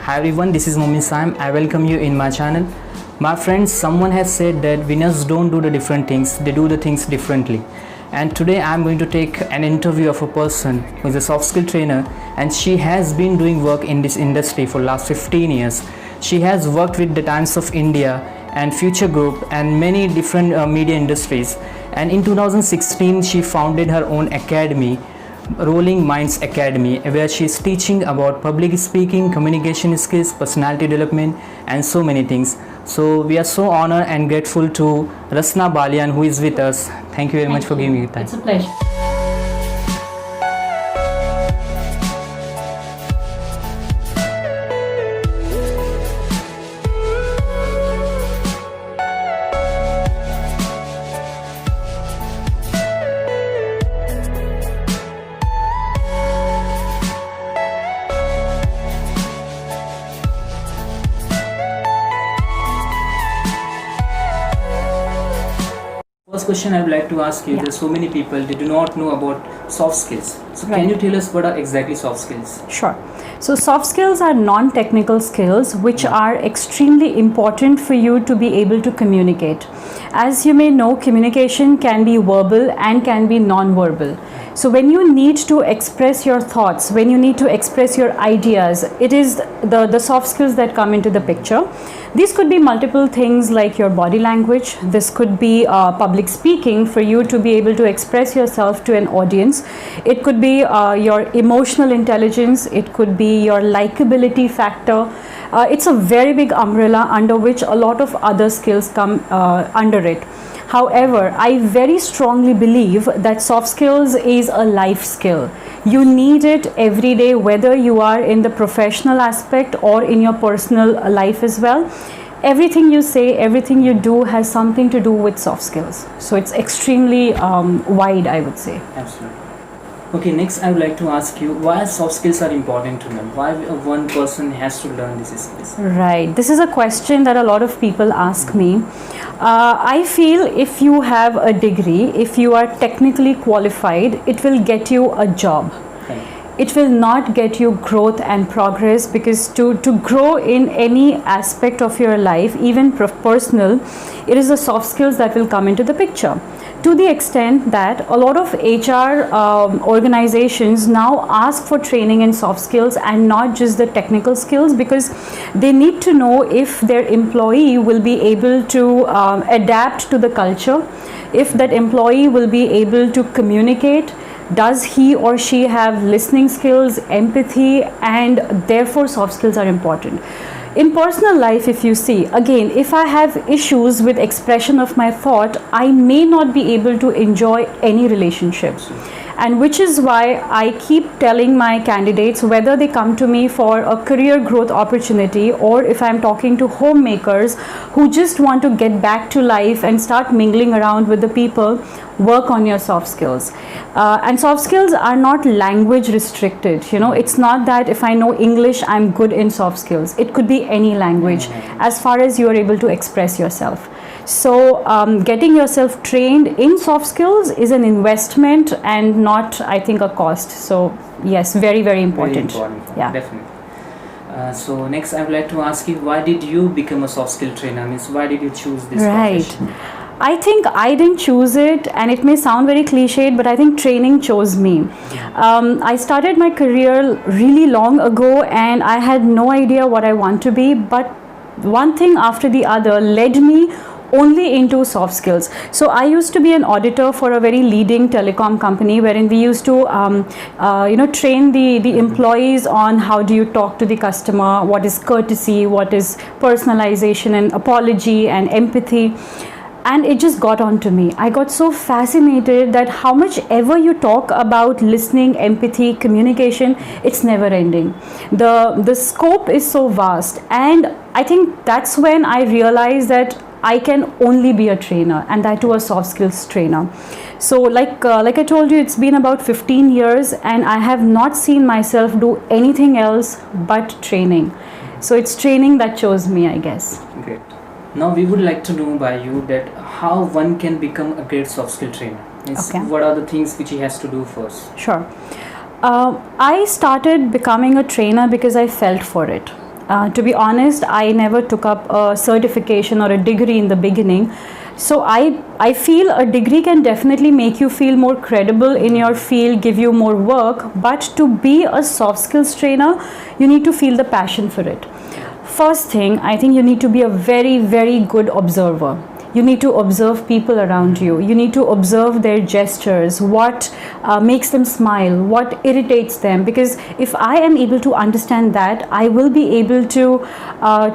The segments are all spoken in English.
Hi everyone, this is Momin Saim. I welcome you in my channel. My friends, someone has said that winners don't do the different things, they do the things differently. And today I'm going to take an interview of a person who is a soft skill trainer, and she has been doing work in this industry for last 15 years. She has worked with the Times of India and Future Group and many different media industries. And in 2016 she founded her own academy, Rolling Minds Academy, where she is teaching about public speaking, communication skills, personality development and so many things. So we are so honored and grateful to Rasna Balian, who is with us. Thank you very much for giving me time. It's a pleasure. First question I would like to ask you, there's so many people, they do not know about soft skills. So can you tell us what are exactly soft skills? Sure. So soft skills are non-technical skills which are extremely important for you to be able to communicate. As you may know, communication can be verbal and can be non-verbal. So when you need to express your thoughts, when you need to express your ideas, it is the soft skills that come into the picture. These could be multiple things like your body language. This could be public speaking for you to be able to express yourself to an audience. It could be your emotional intelligence. It could be your likability factor. It's a very big umbrella under which a lot of other skills come under it. However, I very strongly believe that soft skills is a life skill. You need it every day, whether you are in the professional aspect or in your personal life as well. Everything you say, everything you do has something to do with soft skills. So it's extremely wide, I would say. Absolutely. Okay, next I would like to ask you, why soft skills are important to learn? Why one person has to learn these skills? Right. This is a question that a lot of people ask me. I feel if you have a degree, if you are technically qualified, it will get you a job. It will not get you growth and progress, because to grow in any aspect of your life, even personal, it is the soft skills that will come into the picture. To the extent that a lot of HR organizations now ask for training in soft skills and not just the technical skills, because they need to know if their employee will be able to adapt to the culture, if that employee will be able to communicate. Does he or she have listening skills, empathy, and therefore soft skills are important. In personal life, if you see, again, if I have issues with expression of my thought, I may not be able to enjoy any relationships. And which is why I keep telling my candidates, whether they come to me for a career growth opportunity or if I'm talking to homemakers who just want to get back to life and start mingling around with the people, work on your soft skills. And soft skills are not language restricted. You know, it's not that if I know English, I'm good in soft skills. It could be any language as far as you are able to express yourself. So getting yourself trained in soft skills is an investment and not, I think, a cost. So yes, very, very important. Very important. Yeah, definitely. So next I would like to ask you, why did you become a soft skill trainer? Means why did you choose this profession? I think I didn't choose it, and it may sound very cliched, but I think training chose me. I started my career really long ago and I had no idea what I want to be, but one thing after the other led me only into soft skills. So I used to be an auditor for a very leading telecom company, wherein we used to train the employees on how do you talk to the customer, what is courtesy, what is personalization and apology and empathy. And it just got on to me. I got so fascinated that how much ever you talk about listening, empathy, communication, it's never ending. The scope is so vast, and I think that's when I realized that I can only be a trainer, and that too a soft skills trainer. So like I told you, it's been about 15 years and I have not seen myself do anything else but training. So it's training that chose me, I guess. Great. Now we would like to know by you that how one can become a great soft skill trainer. Okay. What are the things which he has to do first? Sure. I started becoming a trainer because I felt for it. To be honest, I never took up a certification or a degree in the beginning. So I feel a degree can definitely make you feel more credible in your field, give you more work, but to be a soft skills trainer, you need to feel the passion for it. First thing, I think you need to be a very, very good observer. You need to observe people around you. You need to observe their gestures, what makes them smile, what irritates them. Because if I am able to understand that, I will be able to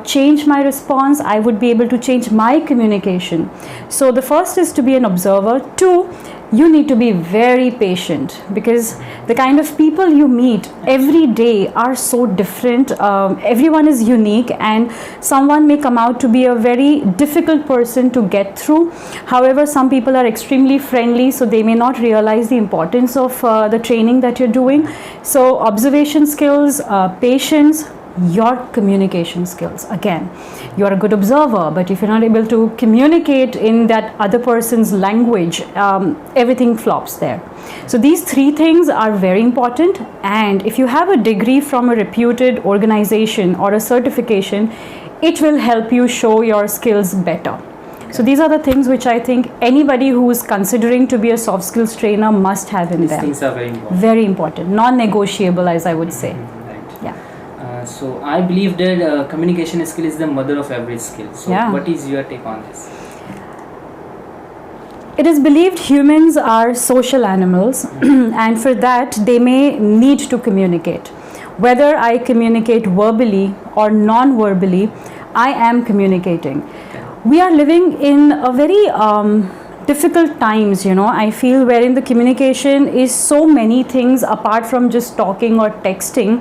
change my response. I would be able to change my communication. So the first is to be an observer. Two, you need to be very patient, because the kind of people you meet every day are so different. Everyone is unique, and someone may come out to be a very difficult person to get through. However, some people are extremely friendly, so they may not realize the importance of the training that you're doing. So observation skills, patience, your communication skills. Again, you are a good observer, but if you're not able to communicate in that other person's language, everything flops there. So these three things are very important. And if you have a degree from a reputed organization or a certification, it will help you show your skills better. So these are the things which I think anybody who is considering to be a soft skills trainer must have in them. These things are very important. Very important, non-negotiable, as I would say. So I believe that communication skill is the mother of every skill. So Yeah. what is your take on this? It is believed humans are social animals and for that they may need to communicate. Whether I communicate verbally or non-verbally, I am communicating. We are living in a very difficult times, I feel, wherein the communication is so many things apart from just talking or texting.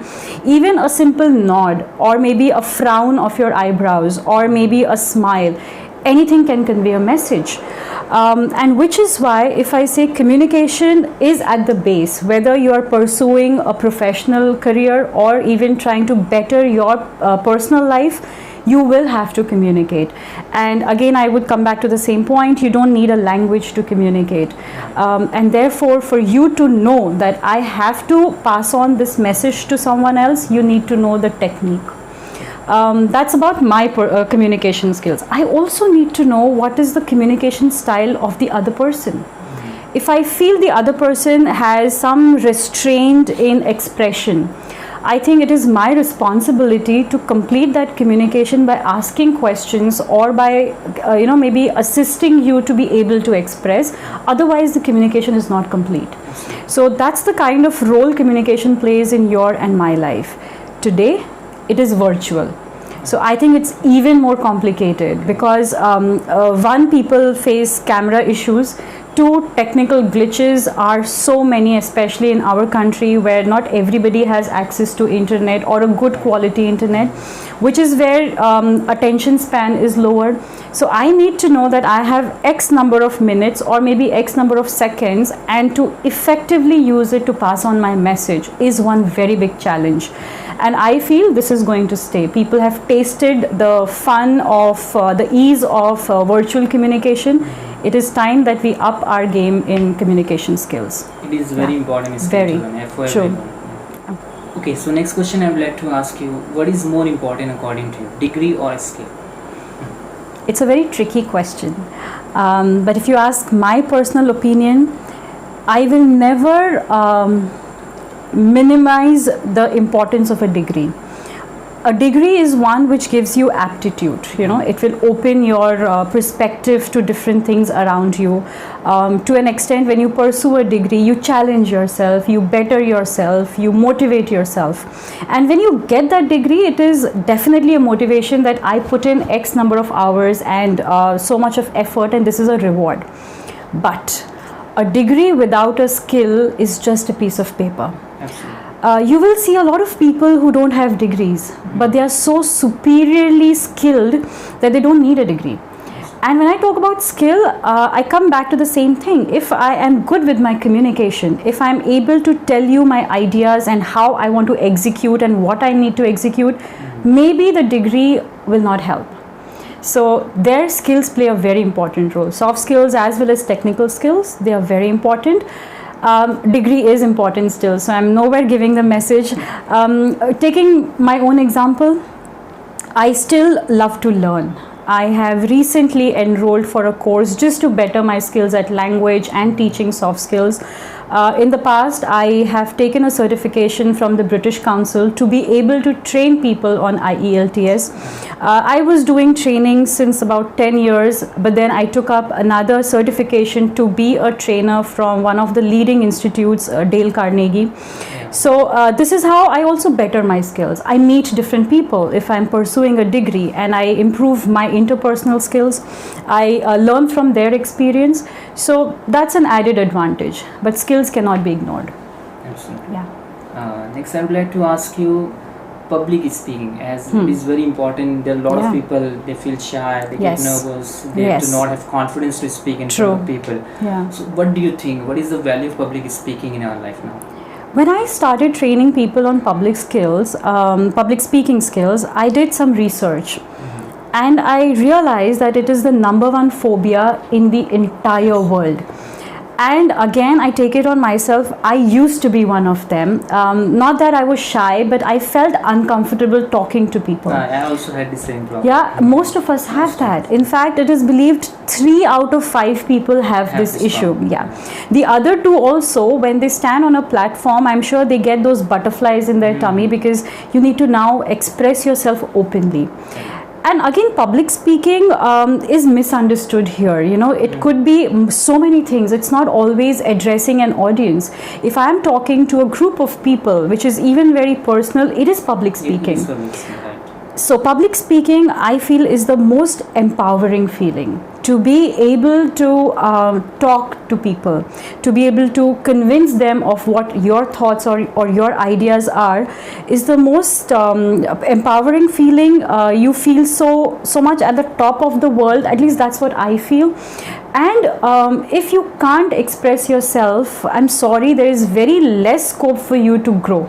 Even a simple nod, or maybe a frown of your eyebrows, or maybe a smile, anything can convey a message. And which is why if I say communication is at the base, whether you are pursuing a professional career or even trying to better your personal life, you will have to communicate. And again, I would come back to the same point, you don't need a language to communicate. And therefore, for you to know that I have to pass on this message to someone else, you need to know the technique. That's about my communication skills. I also need to know what is the communication style of the other person. If I feel the other person has some restraint in expression, I think it is my responsibility to complete that communication by asking questions or by maybe assisting you to be able to express. Otherwise the communication is not complete. So that's the kind of role communication plays in your and my life. Today it is virtual. So I think it's even more complicated because one, people face camera issues. Two, technical glitches are so many, especially in our country where not everybody has access to internet or a good quality internet, which is where attention span is lower. So I need to know that I have X number of minutes or maybe X number of seconds, and to effectively use it to pass on my message is one very big challenge. And I feel this is going to stay. People have tasted the fun of the ease of virtual communication. It is time that we up our game in communication skills. It is very important skill Very to learn for true. everyone. Okay, so next question I would like to ask you, what is more important according to you, degree or skill? It's a very tricky question. But if you ask my personal opinion, I will never minimize the importance of a degree. A degree is one which gives you aptitude, it will open your perspective to different things around you. To an extent, when you pursue a degree, you challenge yourself, you better yourself, you motivate yourself. And when you get that degree, it is definitely a motivation that I put in X number of hours and so much of effort, and this is a reward. But a degree without a skill is just a piece of paper. Absolutely. You will see a lot of people who don't have degrees, but they are so superiorly skilled that they don't need a degree. And when I talk about skill, I come back to the same thing. If I am good with my communication, if I am able to tell you my ideas and how I want to execute and what I need to execute, maybe the degree will not help. So their skills play a very important role. Soft skills as well as technical skills, they are very important. Degree is important still, so I'm nowhere giving the message. Taking my own example, I still love to learn. I have recently enrolled for a course just to better my skills at language and teaching soft skills. In the past, I have taken a certification from the British Council to be able to train people on IELTS. I was doing training since about 10 years, but then I took up another certification to be a trainer from one of the leading institutes, Dale Carnegie. So this is how I also better my skills. I meet different people if I'm pursuing a degree, and I improve my interpersonal skills. I learn from their experience. So that's an added advantage, but skills cannot be ignored. Absolutely. Yeah. Next, I would like to ask you public speaking, as it is very important. There are a lot of people, they feel shy, they get nervous, they do not have confidence to speak in front of people. Yeah. So what do you think? What is the value of public speaking in our life now? When I started training people on public speaking skills, I did some research. And I realized that it is the #1 phobia in the entire world. And again, I take it on myself. I used to be one of them. Not that I was shy, but I felt uncomfortable talking to people. I also had the same problem. Yeah, most of us have that. In fact, it is believed 3 out of 5 people have this issue. problem. Yeah. The other 2 also, when they stand on a platform, I'm sure they get those butterflies in their tummy, because you need to now express yourself openly. And again, public speaking is misunderstood here. You know, it could be so many things. It's not always addressing an audience. If I'm talking to a group of people, which is even very personal, it is public speaking. So public speaking, I feel, is the most empowering feeling. To be able to talk to people, to be able to convince them of what your thoughts or your ideas are, is the most empowering feeling. You feel so much at the top of the world. At least that's what I feel. And if you can't express yourself, I'm sorry, there is very less scope for you to grow.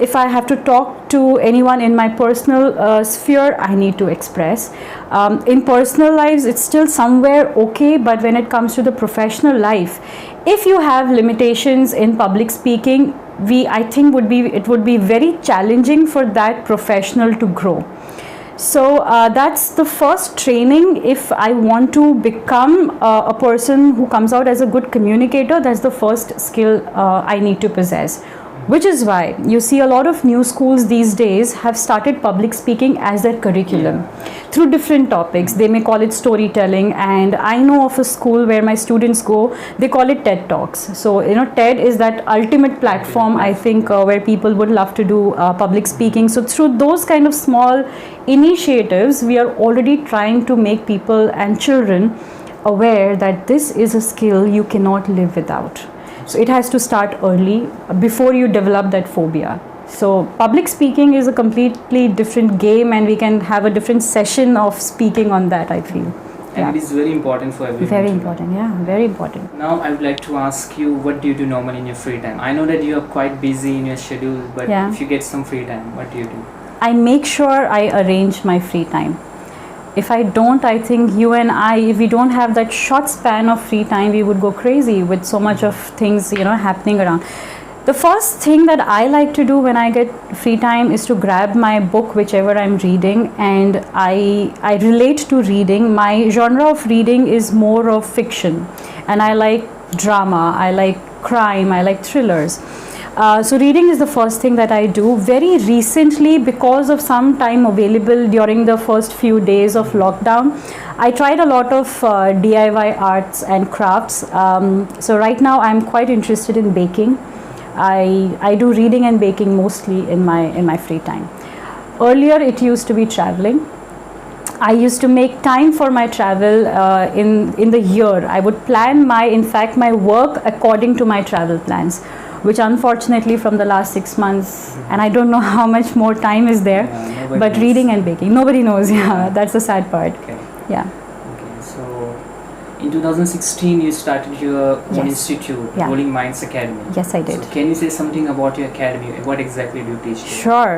If I have to talk to anyone in my personal sphere, I need to express. In personal lives, it's still somewhere okay, but when it comes to the professional life, if you have limitations in public speaking, I think it would be very challenging for that professional to grow. So that's the first training. If I want to become a person who comes out as a good communicator, that's the first skill I need to possess. Which is why you see a lot of new schools these days have started public speaking as their curriculum through different topics. They may call it storytelling, and I know of a school where my students go, they call it TED Talks. So, you know, TED is that ultimate platform, I think, where people would love to do public speaking. So through those kind of small initiatives, we are already trying to make people and children aware that this is a skill you cannot live without. So it has to start early, before you develop that phobia. So public speaking is a completely different game, and we can have a different session of speaking on that, I feel. And it is very important for everyone. Very important, yeah, very important. Now I would like to ask you, what do you do normally in your free time? I know that you are quite busy in your schedule, but if you get some free time, what do you do? I make sure I arrange my free time. If I don't, I think you and I, if we don't have that short span of free time, we would go crazy with so much of things, you know, happening around. The first thing that I like to do when I get free time is to grab my book, whichever I'm reading, and I relate to reading. My genre of reading is more of fiction, and I like drama, I like crime, I like thrillers. So reading is the first thing that I do. Very recently, because of some time available during the first few days of lockdown, I tried a lot of DIY arts and crafts. So right now I'm quite interested in baking. I do reading and baking mostly in my free time. Earlier it used to be traveling. I used to make time for my travel in the year. I would plan my work according to my travel plans, which unfortunately from the last 6 months, and I don't know how much more time is there, but knows. Reading and baking, nobody knows. Yeah, that's the sad part. Okay. Yeah. Okay, so in 2016 you started your own institute, Rolling Minds Academy. Yes, I did. So can you say something about your academy? What exactly do you teach there? Sure.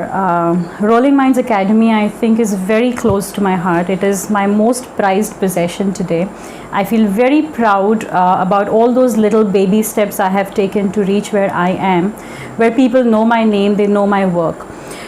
Rolling Minds Academy, I think, is very close to my heart. It is my most prized possession today. I feel very proud about all those little baby steps I have taken to reach where I am, where people know my name, they know my work.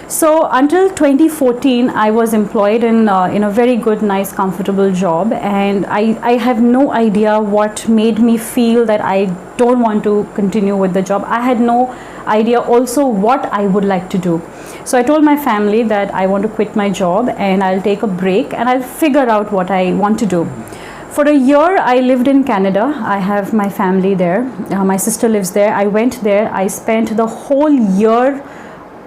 So until 2014, I was employed in a very good, nice, comfortable job, and I have no idea what made me feel that I don't want to continue with the job. I had no idea also what I would like to do. So I told my family that I want to quit my job and I'll take a break and I'll figure out what I want to do. For a year, I lived in Canada. I have my family there. My sister lives there. I went there. I spent the whole year,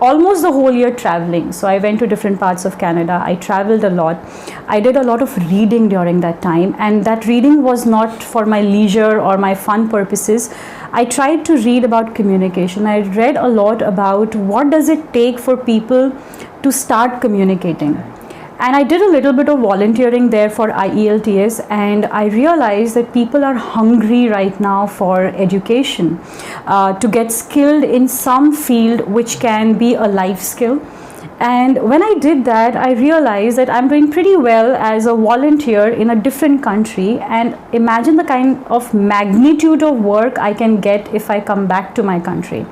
almost the whole year, traveling. So I went to different parts of Canada. I traveled a lot. I did a lot of reading during that time, and that reading was not for my leisure or my fun purposes. I tried to read about communication. I read a lot about what does it take for people to start communicating. And I did a little bit of volunteering there for IELTS, and I realized that people are hungry right now for education, to get skilled in some field which can be a life skill. And when I did that, I realized that I'm doing pretty well as a volunteer in a different country, and imagine the kind of magnitude of work I can get if I come back to my country.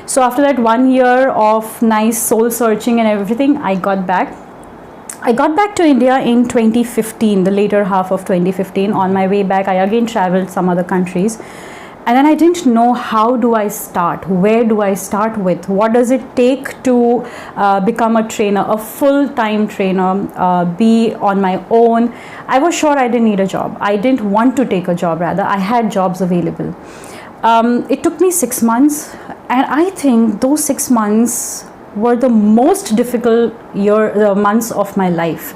So after that 1 year of nice soul searching and everything, I got back to India in 2015, the later half of 2015. On my way back, I again traveled some other countries. And then I didn't know, how do I start? Where do I start with? What does it take to become a trainer, a full-time trainer, be on my own? I was sure I didn't need a job. I didn't want to take a job, rather. I had jobs available. It took me 6 months, and I think those 6 months were the most difficult months of my life.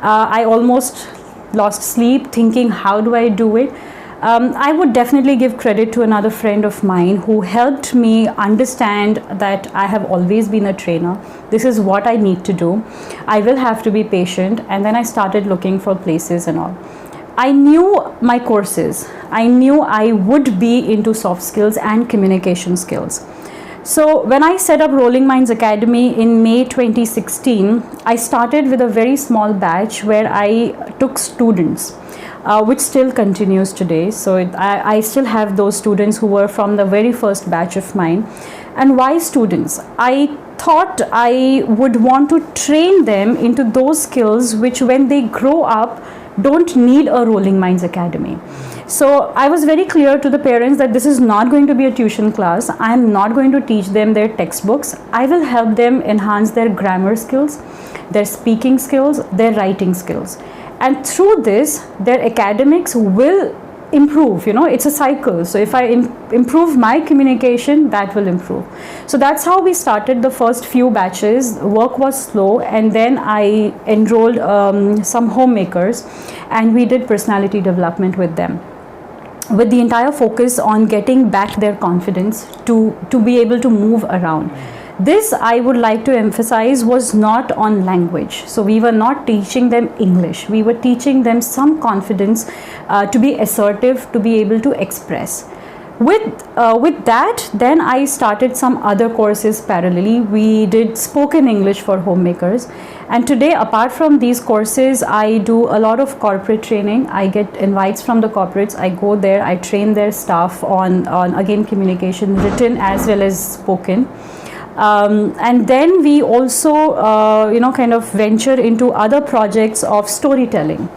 I almost lost sleep thinking, how do I do it? I would definitely give credit to another friend of mine who helped me understand that I have always been a trainer. This is what I need to do. I will have to be patient. And then I started looking for places and all. I knew my courses. I knew I would be into soft skills and communication skills. So when I set up Rolling Minds Academy in May 2016, I started with a very small batch where I took students, which still continues today. So I still have those students who were from the very first batch of mine. And why students? I thought I would want to train them into those skills which, when they grow up, don't need a Rolling Minds Academy. So I was very clear to the parents that this is not going to be a tuition class. I am not going to teach them their textbooks. I will help them enhance their grammar skills, their speaking skills, their writing skills. And through this, their academics will improve. It's a cycle. So if I improve my communication, that will improve. So that's how we started the first few batches. Work was slow, and then I enrolled some homemakers, and we did personality development with them, with the entire focus on getting back their confidence to be able to move around. This, I would like to emphasize, was not on language. So we were not teaching them English. We were teaching them some confidence, to be assertive, to be able to express. With that, then I started some other courses parallelly. We did spoken English for homemakers. And today, apart from these courses, I do a lot of corporate training. I get invites from the corporates. I go there, I train their staff on again, communication, written as well as spoken. And then we also, kind of venture into other projects of storytelling.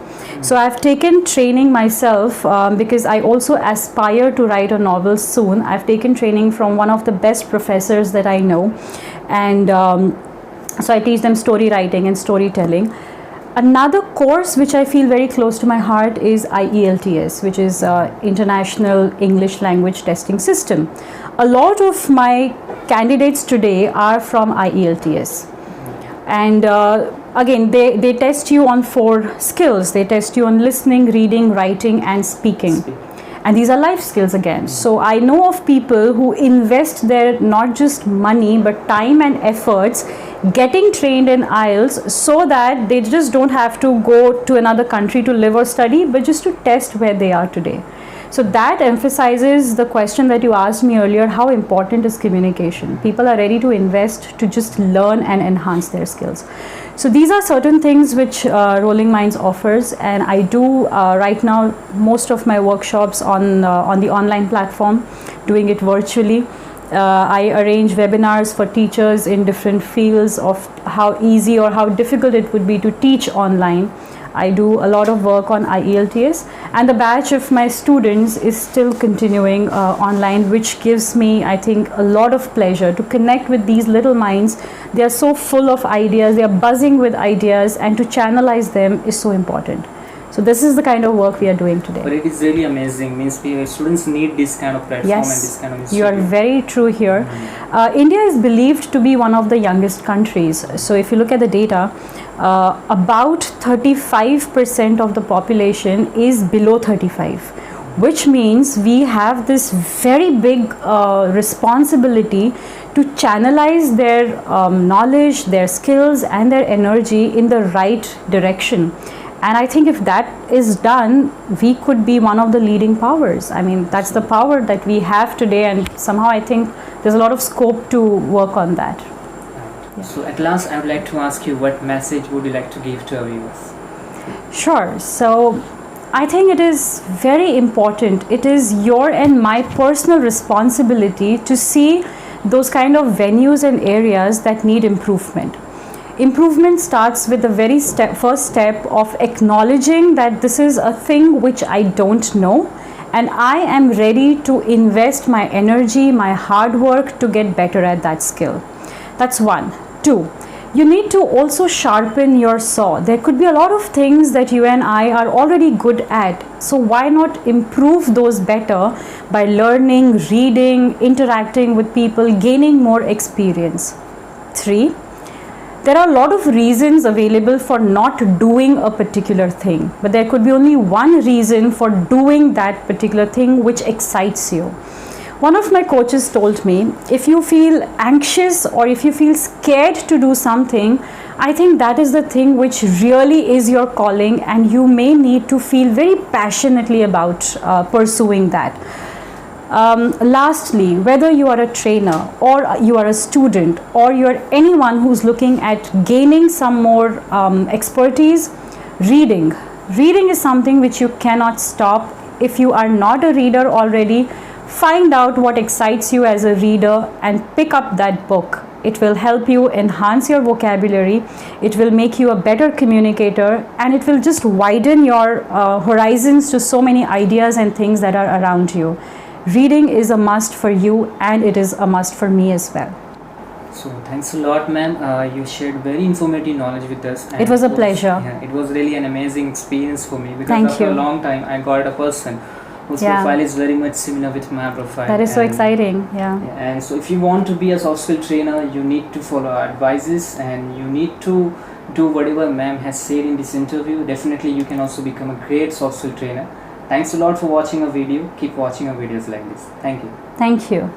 So I've taken training myself, because I also aspire to write a novel soon. I've taken training from one of the best professors that I know. And so I teach them story writing and storytelling. Another course which I feel very close to my heart is IELTS, which is International English Language Testing System. A lot of my candidates today are from IELTS. And again, they test you on 4 skills. They test you on listening, reading, writing, and speaking. And these are life skills again. So I know of people who invest their not just money but time and efforts getting trained in IELTS, so that they just don't have to go to another country to live or study, but just to test where they are today. So that emphasizes the question that you asked me earlier, how important is communication? People are ready to invest to just learn and enhance their skills. So these are certain things which Rolling Minds offers, and I do right now most of my workshops on the online platform, doing it virtually. I arrange webinars for teachers in different fields of how easy or how difficult it would be to teach online. I do a lot of work on IELTS, and the batch of my students is still continuing online, which gives me, I think, a lot of pleasure to connect with these little minds. They are so full of ideas, they are buzzing with ideas, and to channelize them is so important. So this is the kind of work we are doing today. But it is really amazing. Means students need this kind of platform and this kind of institute. You are very true here. India is believed to be one of the youngest countries. So if you look at the data, about 35% of the population is below 35, which means we have this very big responsibility to channelize their knowledge, their skills, and their energy in the right direction. And I think if that is done, we could be one of the leading powers. I mean, that's the power that we have today, and somehow I think there's a lot of scope to work on that. Yeah. So at last, I would like to ask you, what message would you like to give to our viewers? Sure. So I think it is very important. It is your and my personal responsibility to see those kind of venues and areas that need improvement. Improvement starts with the very first step of acknowledging that this is a thing which I don't know, and I am ready to invest my energy, my hard work to get better at that skill. That's one. Two, you need to also sharpen your saw. There could be a lot of things that you and I are already good at. So why not improve those better by learning, reading, interacting with people, gaining more experience? Three, there are a lot of reasons available for not doing a particular thing, but there could be only one reason for doing that particular thing which excites you. One of my coaches told me, if you feel anxious or if you feel scared to do something, I think that is the thing which really is your calling, and you may need to feel very passionately about pursuing that. Lastly, whether you are a trainer or you are a student or you are anyone who's looking at gaining some more expertise, reading is something which you cannot stop. If you are not a reader already, find out what excites you as a reader and pick up that book. It will help you enhance your vocabulary, it will make you a better communicator, and it will just widen your horizons to so many ideas and things that are around you. Reading is a must for you, and it is a must for me as well. So thanks a lot, ma'am. You shared very informative knowledge with us. It was a pleasure. Yeah, it was really an amazing experience for me, because after a long time I got a person whose profile is very much similar with my profile. That is so exciting. Yeah. And so if you want to be a soft skill trainer, you need to follow our advices, and you need to do whatever ma'am has said in this interview. Definitely you can also become a great soft skill trainer. Thanks a lot for watching our video. Keep watching our videos like this. Thank you. Thank you.